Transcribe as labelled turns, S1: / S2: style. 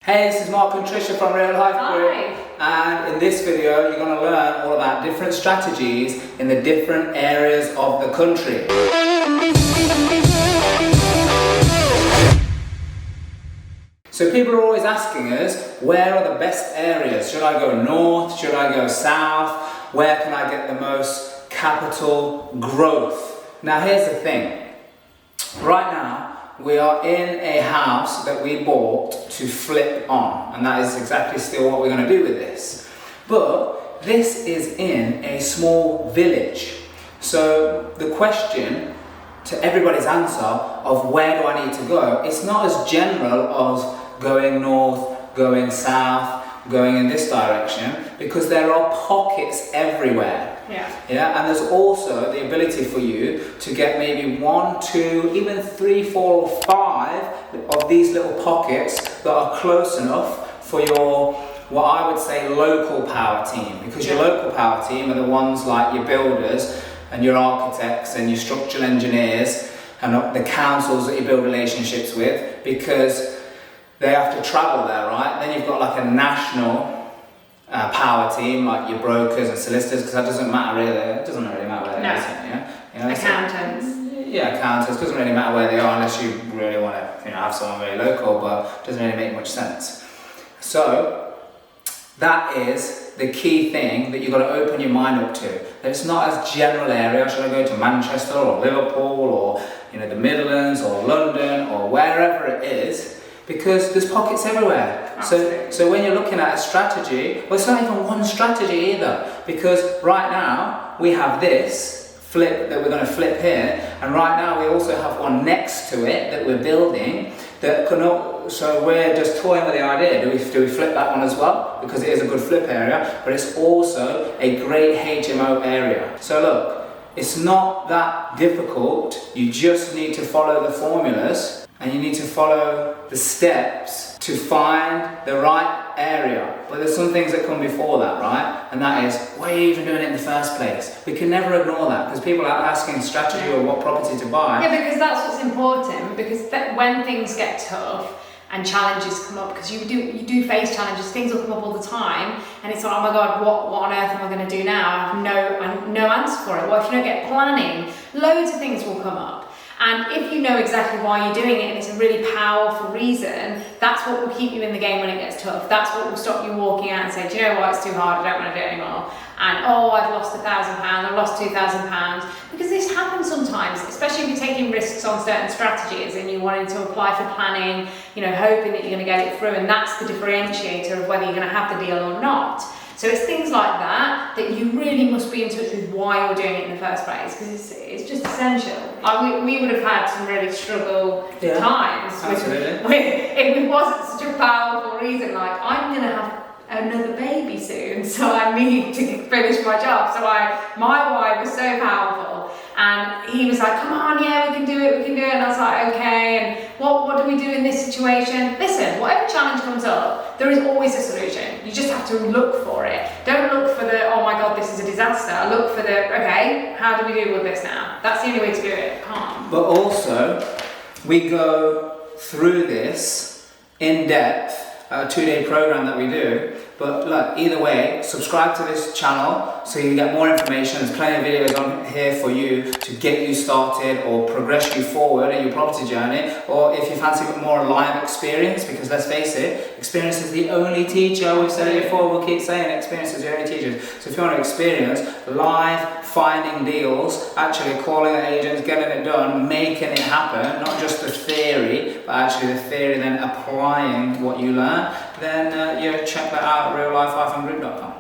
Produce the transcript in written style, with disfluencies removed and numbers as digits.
S1: Hey, this is Mark and Tricia from Real Life Group. And in this video, you're going to learn all about different strategies in the different areas of the country. So people are always asking us, where are the best areas? Should I go north? Should I go south? Where can I get the most capital growth? Now here's the thing. Right now, we are in a house that we bought to flip on, and that is exactly still what we're going to do with this. But this is in a small village. So the question to everybody's answer of where do I need to go, it's not as general as going north, going south, going in this direction, because there are pockets everywhere. Yeah, and there's also the ability for you to get maybe 1, 2, even 3, 4 or 5 of these little pockets that are close enough for your, what I would say, local power team. Because your local power team are the ones like your builders and your architects and your structural engineers and the councils that you build relationships with, because they have to travel there, right? Then you've got like a national power team, like your brokers and solicitors, because that doesn't matter really. It doesn't really matter where they are. You know,
S2: accountants.
S1: Accountants. Doesn't really matter where they are unless you really want to, have someone very local, but it doesn't really make much sense. So that is the key thing that you've got to open your mind up to. That it's not as general area. Should I go to Manchester or Liverpool or the Midlands or London or wherever it is? Because there's pockets everywhere. So when you're looking at a strategy, well, it's not even one strategy either. Because right now we have this flip that we're going to flip here, and right now we also have one next to it that we're building. So we're just toying with the idea. Do we flip that one as well? Because it is a good flip area, but it's also a great HMO area. So look, it's not that difficult. You just need to follow the formulas. And you need to follow the steps to find the right area. But there's some things that come before that, right? And that is, why are you even doing it in the first place? We can never ignore that, because people are asking strategy or what property to buy.
S2: Yeah, because that's what's important, because when things get tough and challenges come up, because you do face challenges, things will come up all the time, and it's like, oh my God, what on earth am I going to do now? I have no answer for it. Well, if you don't get planning, loads of things will come up. And if you know exactly why you're doing it and it's a really powerful reason, that's what will keep you in the game when it gets tough. That's what will stop you walking out and say, do you know what, it's too hard, I don't want to do it anymore. And I've lost £1,000, I've lost £2,000. Because this happens sometimes, especially if you're taking risks on certain strategies and you're wanting to apply for planning, hoping that you're going to get it through, and that's the differentiator of whether you're going to have the deal or not. So it's things like that you really must be in touch with why you're doing it in the first place, because it's just essential. We would have had some really struggle times if it wasn't such a powerful reason, like I'm going to have another baby soon, so I need to finish my job. So my why was so powerful, and he was like, come on, yeah, we can do it, and I was like, okay, and what do we do in this situation? Listen, whatever challenge comes up, there is always a solution. You just have to look for it. Don't look for the, oh my God, this is a disaster. Look for the, okay, how do we deal with this now? That's the only way to do it, calm.
S1: But also, we go through this in depth, a 2-day program that we do. But look, either way, subscribe to this channel so you get more information. There's plenty of videos on here for you to get you started or progress you forward in your property journey. Or if you fancy a more live experience, because let's face it, experience is the only teacher. We've said it before, we'll keep saying experience is the only teacher. So if you want to experience live finding deals, actually calling the agents, getting it done, making it happen, not just the theory, but actually the theory then applying what you learn, then check that out at reallifegroup.com.